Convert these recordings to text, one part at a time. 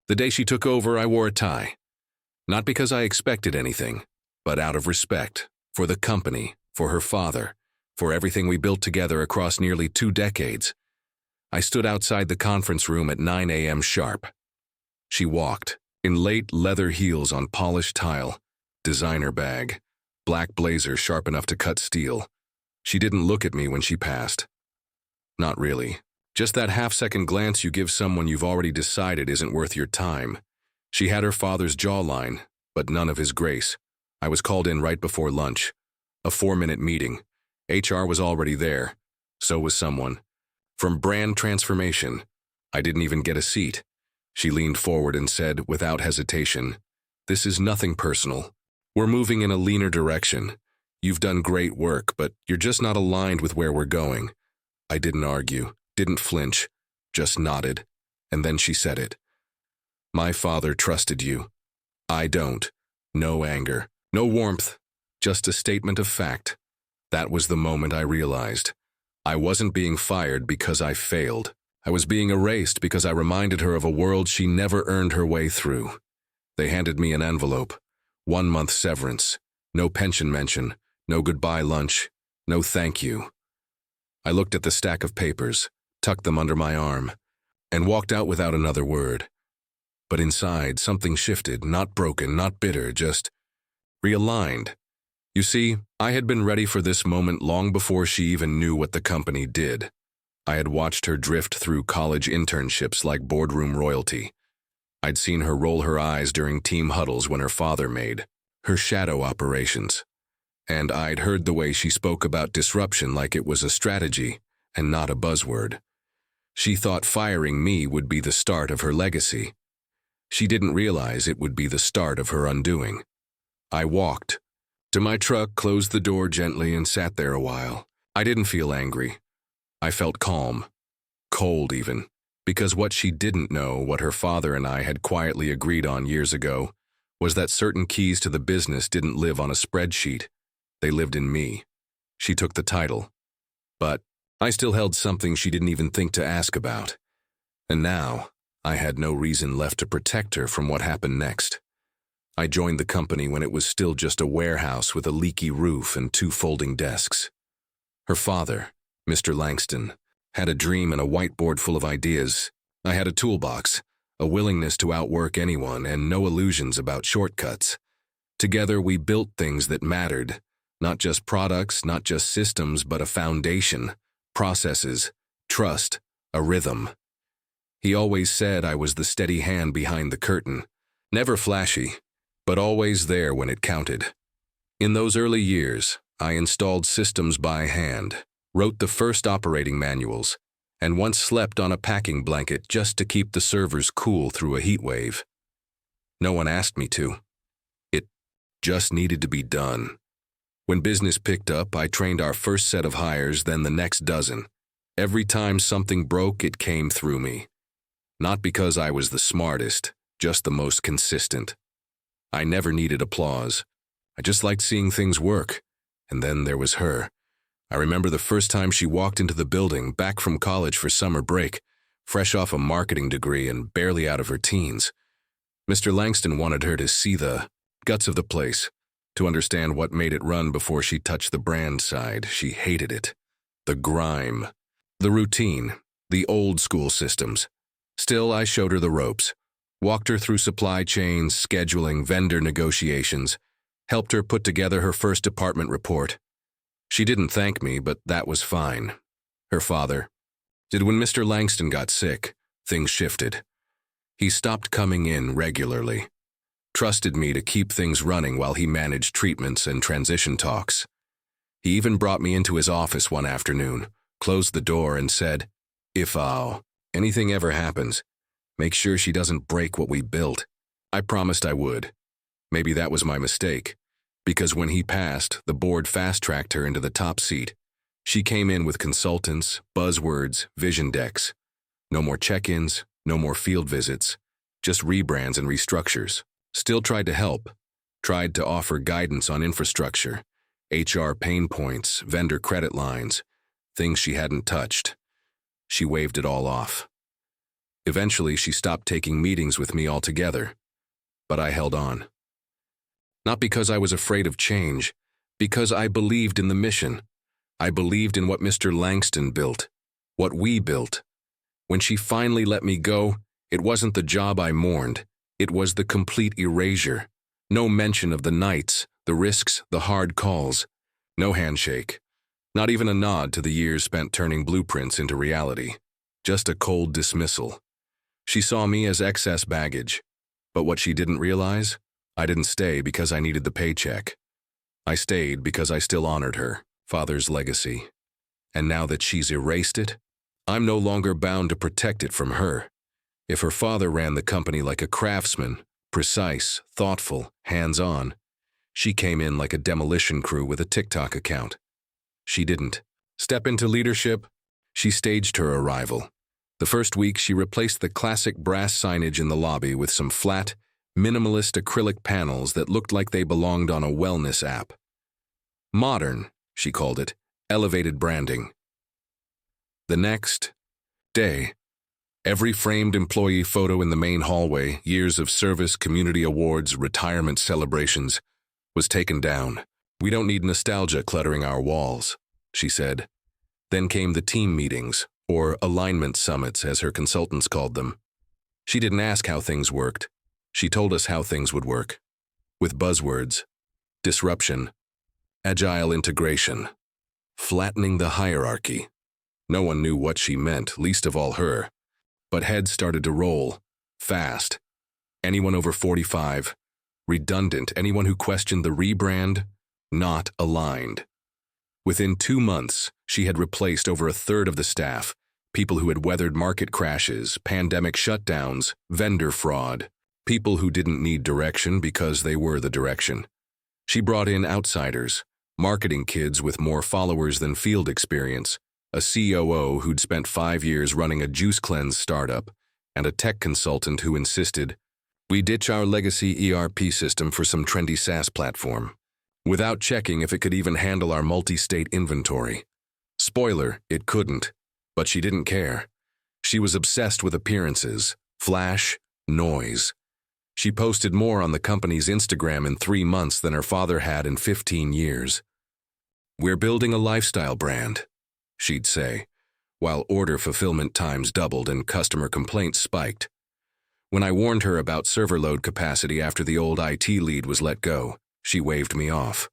The day she took over, I wore a tie. Not because I expected anything, but out of respect for the company, for her father, for everything we built together across nearly 2 decades. I stood outside the conference room at 9 a.m. sharp. She walked, in late leather heels on polished tile, designer bag, black blazer sharp enough to cut steel. She didn't look at me when she passed. Not really. Just that half-second glance you give someone you've already decided isn't worth your time. She had her father's jawline, but none of his grace. I was called in right before lunch. A 4-minute meeting. HR was already there. So was someone. From brand transformation. I didn't even get a seat. She leaned forward and said, without hesitation, "This is nothing personal. We're moving in a leaner direction. You've done great work, but you're just not aligned with where we're going." I didn't argue, didn't flinch, just nodded. And then she said it. "My father trusted you. I don't." No anger, no warmth, just a statement of fact. That was the moment I realized. I wasn't being fired because I failed. I was being erased because I reminded her of a world she never earned her way through. They handed me an envelope. 1-month severance. No pension mention. No goodbye lunch. No thank you. I looked at the stack of papers, tucked them under my arm, and walked out without another word. But inside, something shifted, not broken, not bitter, just realigned. You see, I had been ready for this moment long before she even knew what the company did. I had watched her drift through college internships like boardroom royalty. I'd seen her roll her eyes during team huddles when her father made her shadow operations. And I'd heard the way she spoke about disruption like it was a strategy and not a buzzword. She thought firing me would be the start of her legacy. She didn't realize it would be the start of her undoing. I walked to my truck, closed the door gently, and sat there a while. I didn't feel angry. I felt calm, cold even, because what she didn't know, what her father and I had quietly agreed on years ago, was that certain keys to the business didn't live on a spreadsheet. They lived in me. She took the title. But I still held something she didn't even think to ask about. And now, I had no reason left to protect her from what happened next. I joined the company when it was still just a warehouse with a leaky roof and 2 folding desks. Her father, Mr. Langston, had a dream and a whiteboard full of ideas. I had a toolbox, a willingness to outwork anyone, and no illusions about shortcuts. Together, we built things that mattered. Not just products, not just systems, but a foundation, processes, trust, a rhythm. He always said I was the steady hand behind the curtain. Never flashy, but always there when it counted. In those early years, I installed systems by hand, wrote the first operating manuals, and once slept on a packing blanket just to keep the servers cool through a heat wave. No one asked me to. It just needed to be done. When business picked up, I trained our first set of hires, then the next dozen. Every time something broke, it came through me. Not because I was the smartest, just the most consistent. I never needed applause. I just liked seeing things work. And then there was her. I remember the first time she walked into the building, back from college for summer break, fresh off a marketing degree and barely out of her teens. Mr. Langston wanted her to see the guts of the place, to understand what made it run before she touched the brand side. She hated it. The grime. The routine. The old school systems. Still, I showed her the ropes. Walked her through supply chains, scheduling, vendor negotiations. Helped her put together her first department report. She didn't thank me, but that was fine. Her father did. When Mr. Langston got sick, things shifted. He stopped coming in regularly. Trusted me to keep things running while he managed treatments and transition talks. He even brought me into his office one afternoon, closed the door and said, "If anything ever happens, make sure she doesn't break what we built." I promised I would. Maybe that was my mistake, because when he passed, the board fast-tracked her into the top seat. She came in with consultants, buzzwords, vision decks. No more check-ins, no more field visits, just rebrands and restructures. Still tried to help, tried to offer guidance on infrastructure, HR pain points, vendor credit lines, things she hadn't touched. She waved it all off. Eventually, she stopped taking meetings with me altogether. But I held on. Not because I was afraid of change, because I believed in the mission. I believed in what Mr. Langston built, what we built. When she finally let me go, it wasn't the job I mourned. It was the complete erasure. No mention of the nights, the risks, the hard calls. No handshake. Not even a nod to the years spent turning blueprints into reality. Just a cold dismissal. She saw me as excess baggage. But what she didn't realize? I didn't stay because I needed the paycheck. I stayed because I still honored her, father's legacy. And now that she's erased it, I'm no longer bound to protect it from her. If her father ran the company like a craftsman, precise, thoughtful, hands-on, she came in like a demolition crew with a TikTok account. She didn't. Step into leadership, she staged her arrival. The first week, she replaced the classic brass signage in the lobby with some flat, minimalist acrylic panels that looked like they belonged on a wellness app. Modern, she called it, elevated branding. The next day, every framed employee photo in the main hallway, years of service, community awards, retirement celebrations, was taken down. We don't need nostalgia cluttering our walls, she said. Then came the team meetings, or alignment summits as her consultants called them. She didn't ask how things worked. She told us how things would work. With buzzwords: disruption, agile integration, flattening the hierarchy. No one knew what she meant, least of all her. But heads started to roll, fast. Anyone over 45, redundant, anyone who questioned the rebrand, not aligned. Within 2 months, she had replaced over a third of the staff, people who had weathered market crashes, pandemic shutdowns, vendor fraud, people who didn't need direction because they were the direction. She brought in outsiders, marketing kids with more followers than field experience, a COO who'd spent 5 years running a juice cleanse startup, and a tech consultant who insisted, we ditch our legacy ERP system for some trendy SaaS platform, without checking if it could even handle our multi-state inventory. Spoiler, it couldn't, but she didn't care. She was obsessed with appearances, flash, noise. She posted more on the company's Instagram in 3 months than her father had in 15 years. We're building a lifestyle brand, she'd say, while order fulfillment times doubled and customer complaints spiked. When I warned her about server load capacity after the old IT lead was let go, she waved me off.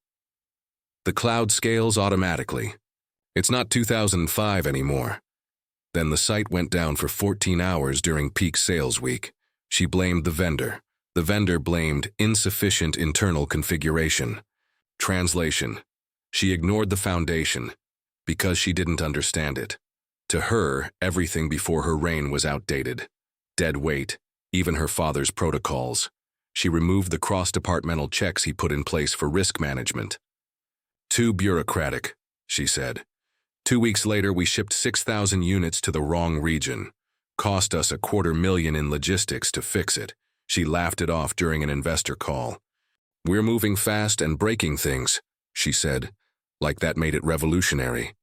The cloud scales automatically. It's not 2005 anymore. Then the site went down for 14 hours during peak sales week. She blamed the vendor. The vendor blamed insufficient internal configuration. Translation: she ignored the foundation because she didn't understand it. To her, everything before her reign was outdated. Dead weight, even her father's protocols. She removed the cross-departmental checks he put in place for risk management. Too bureaucratic, she said. 2 weeks later, we shipped 6,000 units to the wrong region. Cost us $250,000 in logistics to fix it. She laughed it off during an investor call. We're moving fast and breaking things, she said, like that made it revolutionary.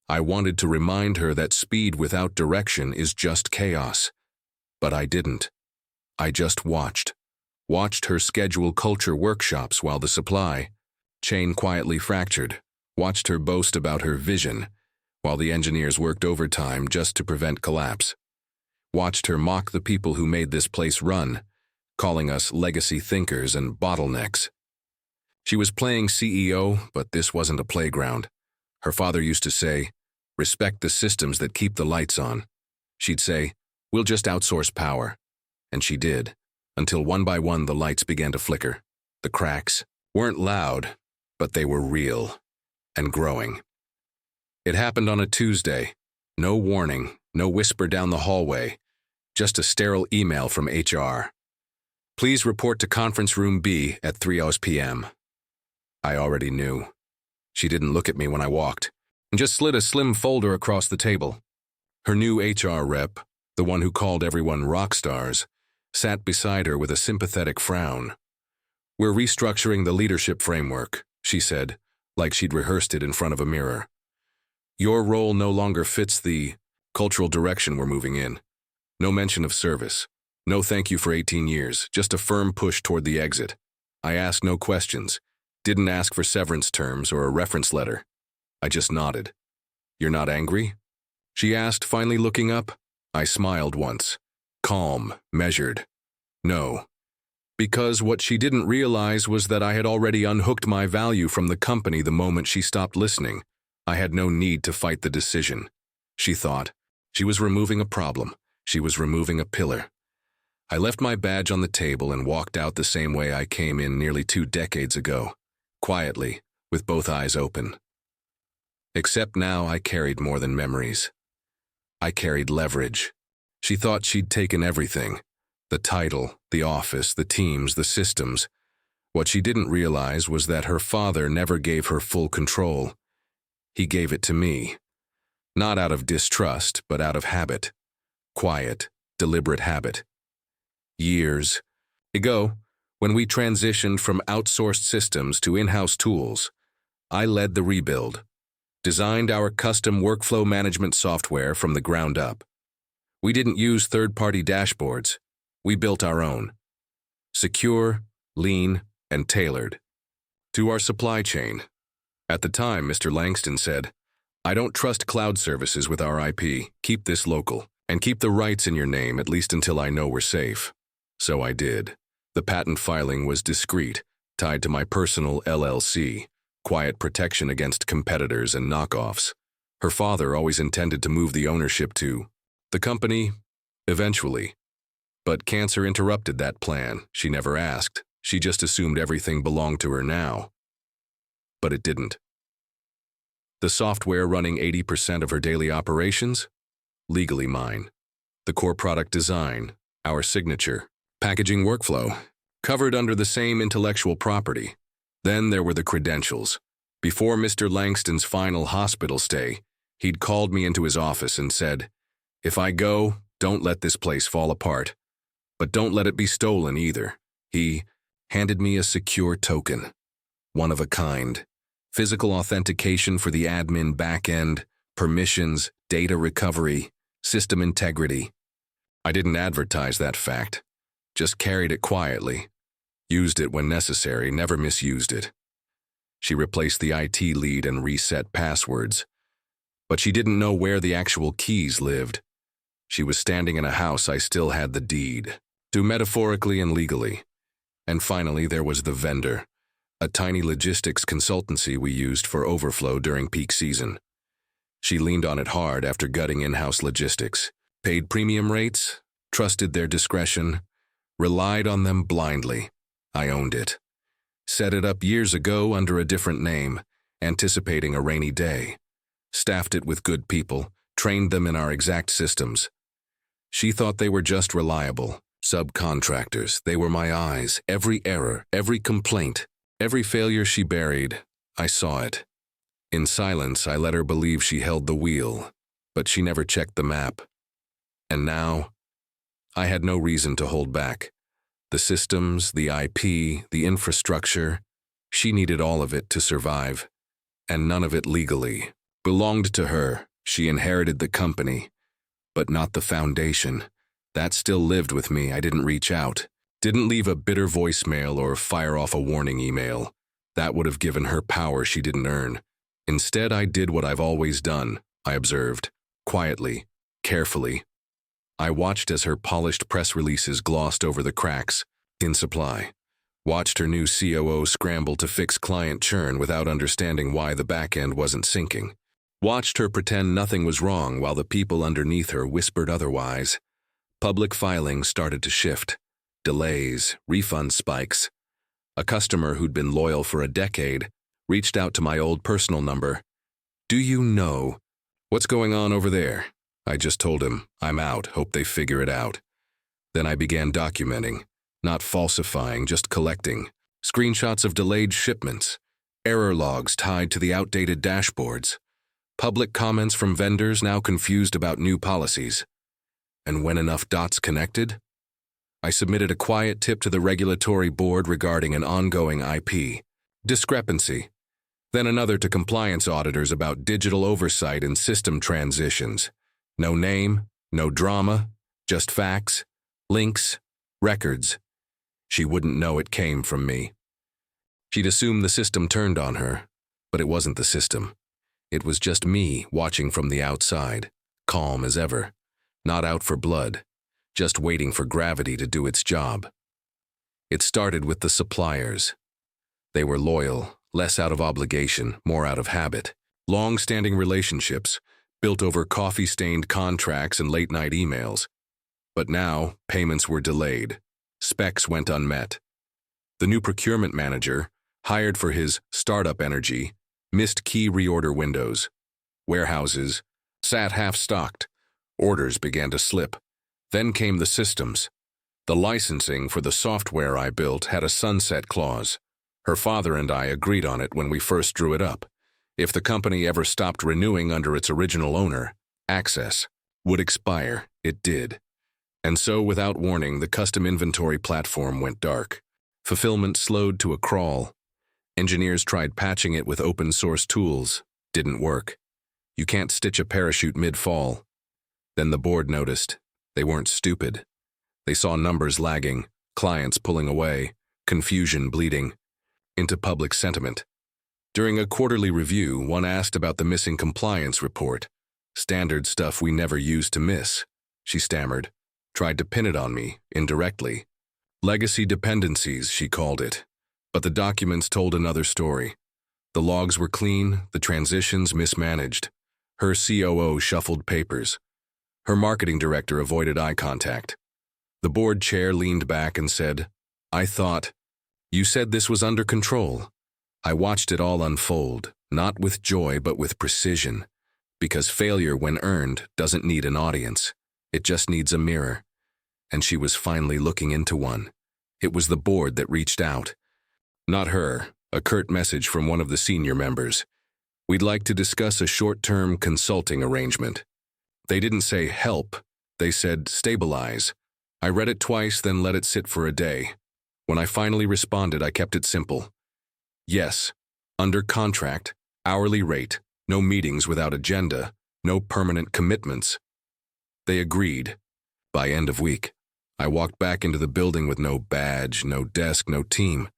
I wanted to remind her that speed without direction is just chaos. But I didn't. I just watched. Watched her schedule culture workshops while the supply chain quietly fractured. Watched her boast about her vision, while the engineers worked overtime just to prevent collapse. Watched her mock the people who made this place run, calling us legacy thinkers and bottlenecks. She was playing CEO, but this wasn't a playground. Her father used to say, respect the systems that keep the lights on. She'd say, we'll just outsource power. And she did, until one by one the lights began to flicker. The cracks weren't loud, but they were real and growing. It happened on a Tuesday. No warning, no whisper down the hallway, just a sterile email from HR. Please report to conference room B at 3 p.m. I already knew. She didn't look at me when I walked, and just slid a slim folder across the table. Her new HR rep, the one who called everyone rock stars, sat beside her with a sympathetic frown. We're restructuring the leadership framework, she said, like she'd rehearsed it in front of a mirror. Your role no longer fits the cultural direction we're moving in. No mention of service. No thank you for 18 years, just a firm push toward the exit. I asked no questions. Didn't ask for severance terms or a reference letter. I just nodded. You're not angry? She asked, finally looking up. I smiled once. Calm, measured. No. Because what she didn't realize was that I had already unhooked my value from the company the moment she stopped listening. I had no need to fight the decision. She thought. She was removing a problem. She was removing a pillar. I left my badge on the table and walked out the same way I came in nearly 2 decades ago, quietly, with both eyes open. Except now I carried more than memories. I carried leverage. She thought she'd taken everything. The title, the office, the teams, the systems. What she didn't realize was that her father never gave her full control. He gave it to me. Not out of distrust, but out of habit. Quiet, deliberate habit. Years ago, when we transitioned from outsourced systems to in-house tools, I led the rebuild, designed our custom workflow management software from the ground up. We didn't use third-party dashboards. We built our own. Secure, lean, and tailored. To our supply chain. At the time, Mr. Langston said, I don't trust cloud services with our IP. Keep this local, and keep the rights in your name at least until I know we're safe. So I did. The patent filing was discreet, tied to my personal LLC, quiet protection against competitors and knockoffs. Her father always intended to move the ownership to the company, eventually. But cancer interrupted that plan. She never asked. She just assumed everything belonged to her now. But it didn't. The software running 80% of her daily operations? Legally mine. The core product design, our signature, packaging workflow, covered under the same intellectual property. Then there were the credentials. Before Mr. Langston's final hospital stay, he'd called me into his office and said, if I go, don't let this place fall apart. But don't let it be stolen either. He handed me a secure token. One of a kind. Physical authentication for the admin backend, permissions, data recovery, system integrity. I didn't advertise that fact. Just carried it quietly. Used it when necessary, never misused it. She replaced the IT lead and reset passwords. But she didn't know where the actual keys lived. She was standing in a house I still had the deed to, metaphorically and legally. And finally there was the vendor, a tiny logistics consultancy we used for overflow during peak season. She leaned on it hard after gutting in-house logistics, paid premium rates, trusted their discretion, relied on them blindly. I owned it. Set it up years ago under a different name, anticipating a rainy day. Staffed it with good people, trained them in our exact systems. She thought they were just reliable. Subcontractors, they were my eyes. Every error, every complaint, every failure she buried, I saw it. In silence, I let her believe she held the wheel, but she never checked the map. And now, I had no reason to hold back. The systems, the IP, the infrastructure, she needed all of it to survive, and none of it legally. Belonged to her. She inherited the company, but not the foundation. That still lived with me. I didn't reach out. Didn't leave a bitter voicemail or fire off a warning email. That would have given her power she didn't earn. Instead, I did what I've always done, I observed, quietly, carefully. I watched as her polished press releases glossed over the cracks in supply. Watched her new COO scramble to fix client churn without understanding why the backend wasn't syncing. Watched her pretend nothing was wrong while the people underneath her whispered otherwise. Public filings started to shift. Delays, refund spikes. A customer who'd been loyal for a decade reached out to my old personal number. Do you know what's going on over there? I just told him, I'm out, hope they figure it out. Then I began documenting, not falsifying, just collecting. Screenshots of delayed shipments, error logs tied to the outdated dashboards, public comments from vendors now confused about new policies. And when enough dots connected, I submitted a quiet tip to the regulatory board regarding an ongoing IP discrepancy, then another to compliance auditors about digital oversight and system transitions. No name, no drama, Just facts, links, records. She wouldn't know it came from me. She'd assume the system turned on her, but it wasn't the system. It was just me watching from the outside, calm as ever, not out for blood, just waiting for gravity to do its job. It started with the suppliers. They were loyal, less out of obligation, more out of habit. Long-standing relationships, built over coffee-stained contracts and late-night emails. But now, payments were delayed. Specs went unmet. The new procurement manager, hired for his startup energy, missed key reorder windows. Warehouses sat half-stocked. Orders began to slip. Then came the systems. The licensing for the software I built had a sunset clause. Her father and I agreed on it when we first drew it up. If the company ever stopped renewing under its original owner, access would expire. It did. And so, without warning, the custom inventory platform went dark. Fulfillment slowed to a crawl. Engineers tried patching it with open-source tools. Didn't work. You can't stitch a parachute mid-fall. Then the board noticed. They weren't stupid. They saw numbers lagging, clients pulling away, confusion bleeding into public sentiment. During a quarterly review, one asked about the missing compliance report. Standard stuff we never used to miss, she stammered. Tried to pin it on me, indirectly. Legacy dependencies, she called it. But the documents told another story. The logs were clean, the transitions mismanaged. Her COO shuffled papers. Her marketing director avoided eye contact. The board chair leaned back and said, "I thought, you said this was under control." I watched it all unfold, not with joy but with precision, because failure, when earned, doesn't need an audience. It just needs a mirror. And she was finally looking into one. It was the board that reached out. Not her, a curt message from one of the senior members. "We'd like to discuss a short-term consulting arrangement." They didn't say help, they said stabilize. I read it twice, then let it sit for a day. When I finally responded, I kept it simple. Yes, under contract, hourly rate, no meetings without agenda, no permanent commitments. They agreed. By end of week, I walked back into the building with no badge, no desk, no team.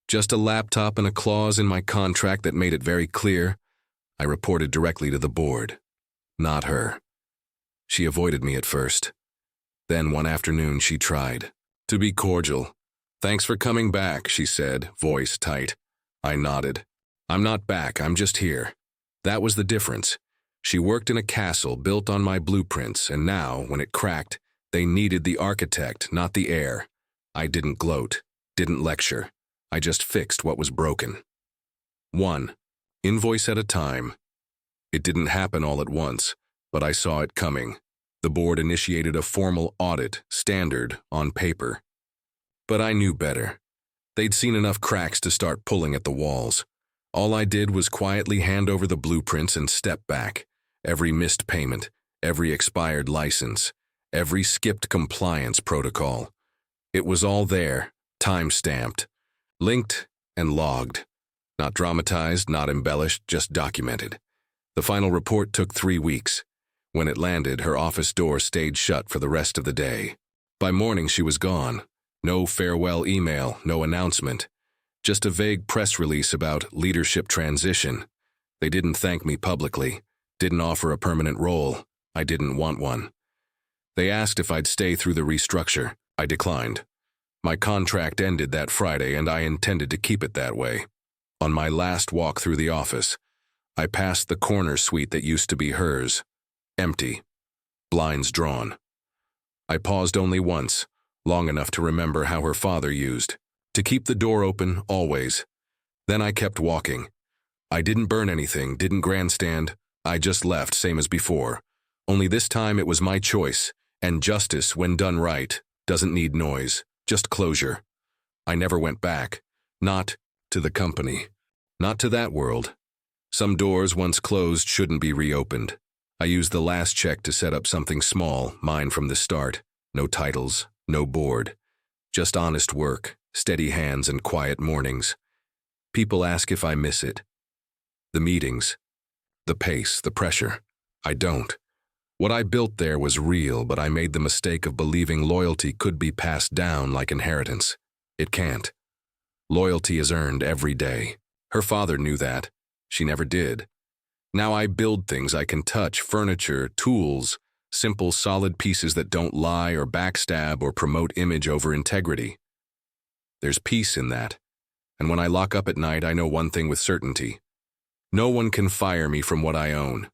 Just a laptop and a clause in my contract that made it very clear. I reported directly to the board. Not her. She avoided me at first. Then one afternoon she tried to be cordial. "Thanks for coming back," she said, voice tight. I nodded. "I'm not back, I'm just here." That was the difference. She worked in a castle built on my blueprints, and now, when it cracked, they needed the architect, not the heir. I didn't gloat, didn't lecture. I just fixed what was broken. 1. Invoice at a time. It didn't happen all at once, but I saw it coming. The board initiated a formal audit, standard, on paper. But I knew better. They'd seen enough cracks to start pulling at the walls. All I did was quietly hand over the blueprints and step back. Every missed payment, every expired license, every skipped compliance protocol. It was all there, time-stamped, linked and logged. Not dramatized, not embellished, just documented. The final report took 3 weeks. When it landed, her office door stayed shut for the rest of the day. By morning, she was gone. No farewell email, no announcement. Just a vague press release about leadership transition. They didn't thank me publicly, didn't offer a permanent role. I didn't want one. They asked if I'd stay through the restructure. I declined. My contract ended that Friday, and I intended to keep it that way. On my last walk through the office, I passed the corner suite that used to be hers. Empty. Blinds drawn. I paused only once, long enough to remember how her father used. To keep the door open, always. Then I kept walking. I didn't burn anything, didn't grandstand. I just left, same as before. Only this time it was my choice, and justice, when done right, doesn't need noise, just closure. I never went back. Not to the company. Not to that world. Some doors, once closed, shouldn't be reopened. I used the last check to set up something small, mine from the start. No titles, no board. Just honest work, steady hands, and quiet mornings. People ask if I miss it. The meetings. The pace, the pressure. I don't. What I built there was real, but I made the mistake of believing loyalty could be passed down like inheritance. It can't. Loyalty is earned every day. Her father knew that. She never did. Now I build things I can touch, furniture, tools, simple, solid pieces that don't lie or backstab or promote image over integrity. There's peace in that. And when I lock up at night, I know one thing with certainty. No one can fire me from what I own.